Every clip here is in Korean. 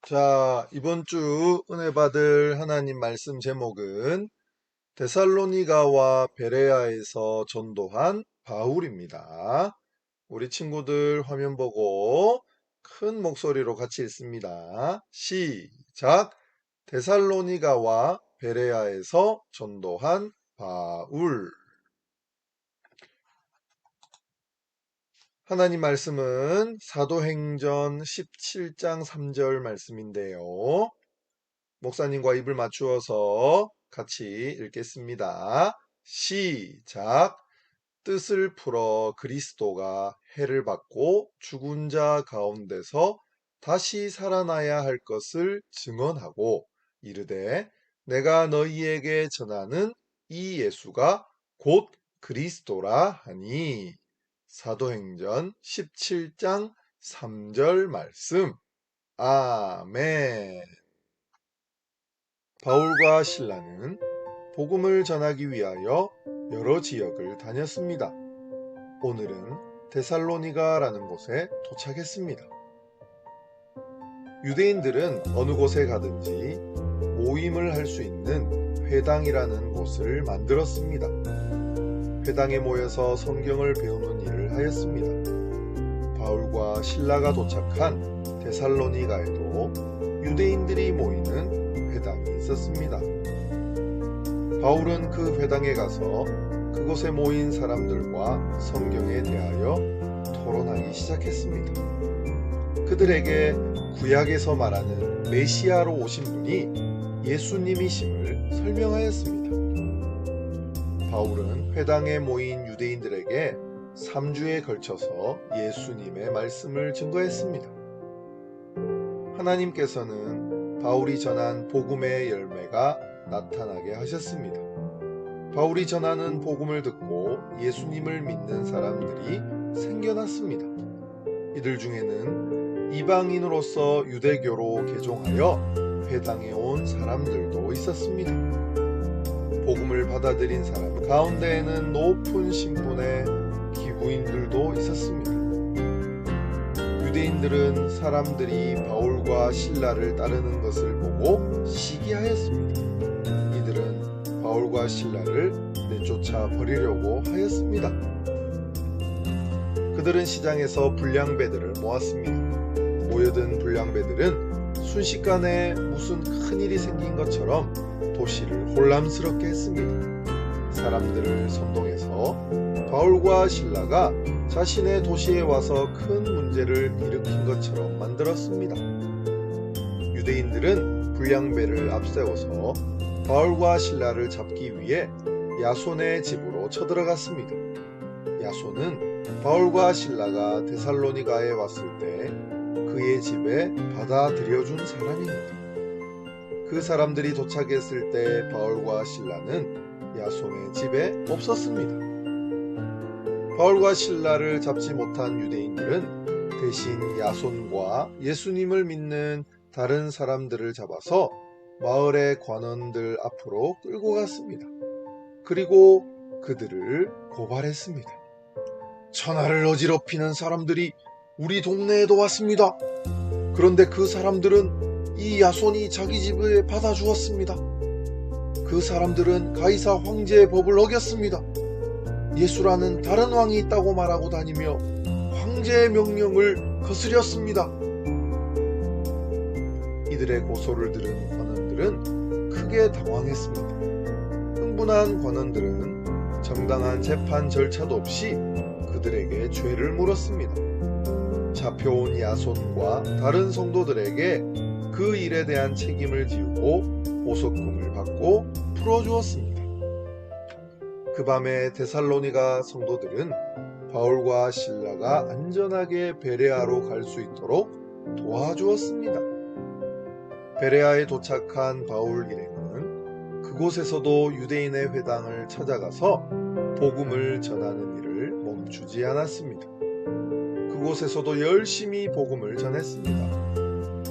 자, 이번 주 은혜 받을 하나님 말씀 제목은 데살로니가와 베레아에서 전도한 바울입니다. 우리 친구들 화면 보고 큰 목소리로 같이 읽습니다. 시작! 데살로니가와 베레아에서 전도한 바울. 하나님 말씀은 사도행전 17장 3절 말씀인데요. 목사님과 입을 맞추어서 같이 읽겠습니다. 시작! 뜻을 풀어 그리스도가 해를 받고 죽은 자 가운데서 다시 살아나야 할 것을 증언하고 이르되 내가 너희에게 전하는 이 예수가 곧 그리스도라 하니. 사도행전 17장 3절 말씀. 아멘. 바울과 실라는 복음을 전하기 위하여 여러 지역을 다녔습니다. 오늘은 데살로니가라는 곳에 도착했습니다. 유대인들은 어느 곳에 가든지 모임을 할 수 있는 회당이라는 곳을 만들었습니다. 회당에 모여서 성경을 배우는 일을 하였습니다. 바울과 실라가 도착한 데살로니가에도 유대인들이 모이는 회당이 있었습니다. 바울은 그 회당에 가서 그곳에 모인 사람들과 성경에 대하여 토론하기 시작했습니다. 그들에게 구약에서 말하는 메시아로 오신 분이 예수님이심을 설명하였습니다. 바울은 회당에 모인 유대인들에게 3주에 걸쳐서 예수님의 말씀을 증거했습니다. 하나님께서는 바울이 전한 복음의 열매가 나타나게 하셨습니다. 바울이 전하는 복음을 듣고 예수님을 믿는 사람들이 생겨났습니다. 이들 중에는 이방인으로서 유대교로 개종하여 회당에 온 사람들도 있었습니다. 복음을 받아들인 사람 가운데에는 높은 신분의 기부인들도 있었습니다. 유대인들은 사람들이 바울과 실라를 따르는 것을 보고 시기하였습니다. 이들은 바울과 실라를 내쫓아 버리려고 하였습니다. 그들은 시장에서 불량배들을 모았습니다. 모여든 불량배들은 순식간에 무슨 큰일이 생긴 것처럼 도시를 혼란스럽게 했습니다. 사람들을 선동해서 바울과 실라가 자신의 도시에 와서 큰 문제를 일으킨 것처럼 만들었습니다. 유대인들은 불량배를 앞세워서 바울과 실라를 잡기 위해 야손의 집으로 쳐들어갔습니다. 야손은 바울과 실라가 데살로니가에 왔을 때 그의 집에 받아들여준 사람입니다. 그 사람들이 도착했을 때 바울과 실라는 야손의 집에 없었습니다. 바울과 실라를 잡지 못한 유대인들은 대신 야손과 예수님을 믿는 다른 사람들을 잡아서 마을의 관원들 앞으로 끌고 갔습니다. 그리고 그들을 고발했습니다. 천하를 어지럽히는 사람들이 우리 동네에도 왔습니다. 그런데 그 사람들은 이 야손이 자기 집에 받아주었습니다. 그 사람들은 가이사 황제의 법을 어겼습니다. 예수라는 다른 왕이 있다고 말하고 다니며 황제의 명령을 거스렸습니다. 이들의 고소를 들은 관원들은 크게 당황했습니다. 흥분한 관원들은 정당한 재판 절차도 없이 그들에게 죄를 물었습니다. 잡혀온 야손과 다른 성도들에게 그 일에 대한 책임을 지우고 보석금을 받고 풀어주었습니다. 그 밤에 데살로니가 성도들은 바울과 실라가 안전하게 베레아로 갈 수 있도록 도와주었습니다. 베레아에 도착한 바울 일행은 그곳에서도 유대인의 회당을 찾아가서 복음을 전하는 일을 멈추지 않았습니다. 그곳에서도 열심히 복음을 전했습니다.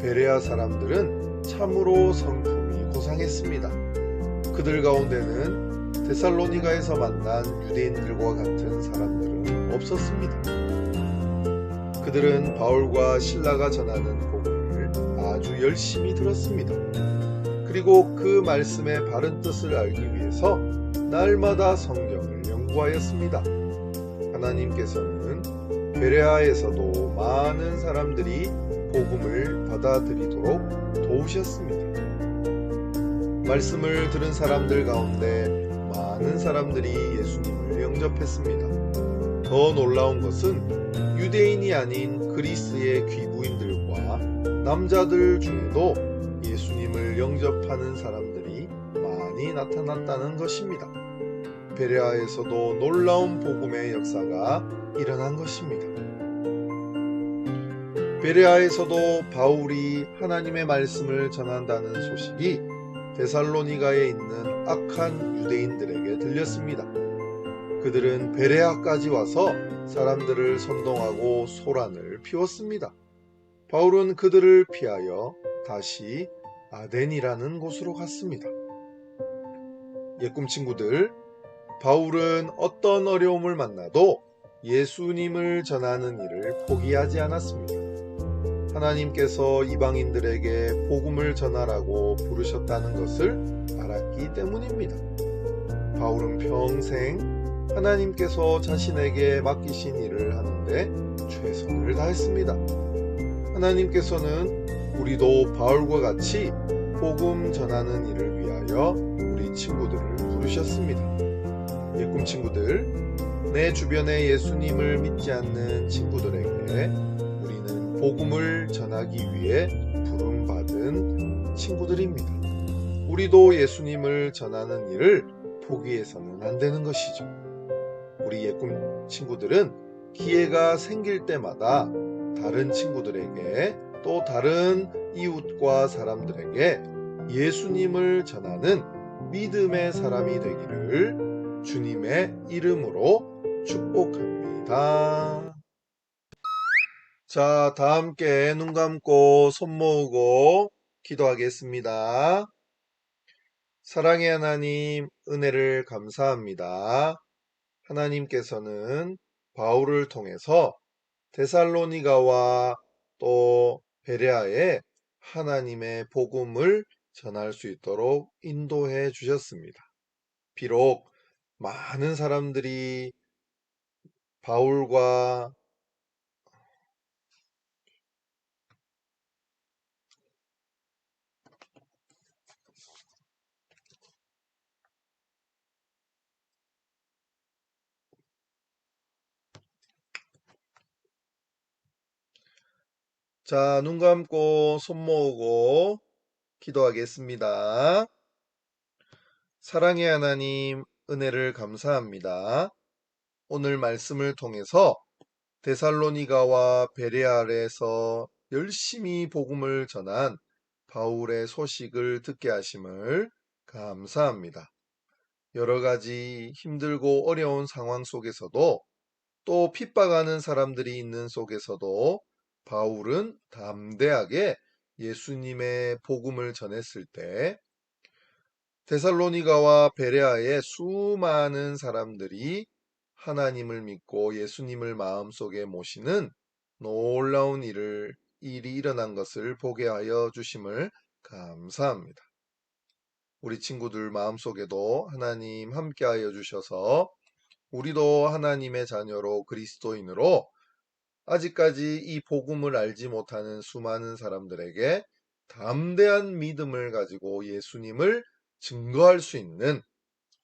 베레아 사람들은 참으로 성품이 고상했습니다. 그들 가운데는 데살로니가에서 만난 유대인들과 같은 사람들은 없었습니다. 그들은 바울과 실라가 전하는 복음을 아주 열심히 들었습니다. 그리고 그 말씀의 바른 뜻을 알기 위해서 날마다 성경을 연구하였습니다. 하나님께서는 베레아에서도 많은 사람들이 복음을 받아들이도록 도우셨습니다. 말씀을 들은 사람들 가운데 많은 사람들이 예수님을 영접했습니다. 더 놀라운 것은 유대인이 아닌 그리스의 귀부인들과 남자들 중에도 예수님을 영접하는 사람들이 많이 나타났다는 것입니다. 베레아에서도 놀라운 복음의 역사가 일어난 것입니다. 베레아에서도 바울이 하나님의 말씀을 전한다는 소식이 데살로니가에 있는 악한 유대인들에게 들렸습니다. 그들은 베레아까지 와서 사람들을 선동하고 소란을 피웠습니다. 바울은 그들을 피하여 다시 아덴이라는 곳으로 갔습니다. 예꿈 친구들, 바울은 어떤 어려움을 만나도 예수님을 전하는 일을 포기하지 않았습니다. 하나님께서 이방인들에게 복음을 전하라고 부르셨다는 것을 알았기 때문입니다. 바울은 평생 하나님께서 자신에게 맡기신 일을 하는데 최선을 다했습니다. 하나님께서는 우리도 바울과 같이 복음 전하는 일을 위하여 우리 친구들을 부르셨습니다. 예꿈 친구들, 내 주변에 예수님을 믿지 않는 친구들에게 우리는 복음을 전하기 위해 부름받은 친구들입니다. 우리도 예수님을 전하는 일을 포기해서는 안 되는 것이죠. 우리 예꿈 친구들은 기회가 생길 때마다 다른 친구들에게 또 다른 이웃과 사람들에게 예수님을 전하는 믿음의 사람이 되기를 주님의 이름으로 축복합니다. 자, 다 함께 눈 감고 손 모으고 기도하겠습니다. 사랑의 하나님, 은혜를 감사합니다. 하나님께서는 바울을 통해서 데살로니가와 또 베레아에 하나님의 복음을 전할 수 있도록 인도해 주셨습니다. 비록 많은 사람들이 바울과 자, 눈 감고 손 모으고 기도하겠습니다. 사랑의 하나님, 은혜를 감사합니다. 오늘 말씀을 통해서 데살로니가와 베레아에서 열심히 복음을 전한 바울의 소식을 듣게 하심을 감사합니다. 여러 가지 힘들고 어려운 상황 속에서도 또 핍박하는 사람들이 있는 속에서도 바울은 담대하게 예수님의 복음을 전했을 때 데살로니가와 베레아의 수많은 사람들이 하나님을 믿고 예수님을 마음속에 모시는 놀라운 일이 일어난 것을 보게 하여 주심을 감사합니다. 우리 친구들 마음속에도 하나님 함께 하여 주셔서 우리도 하나님의 자녀로 그리스도인으로 아직까지 이 복음을 알지 못하는 수많은 사람들에게 담대한 믿음을 가지고 예수님을 증거할 수 있는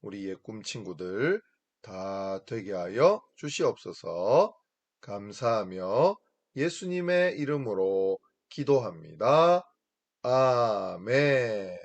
우리 예꿈 친구들 다 되게 하여 주시옵소서. 감사하며 예수님의 이름으로 기도합니다. 아멘.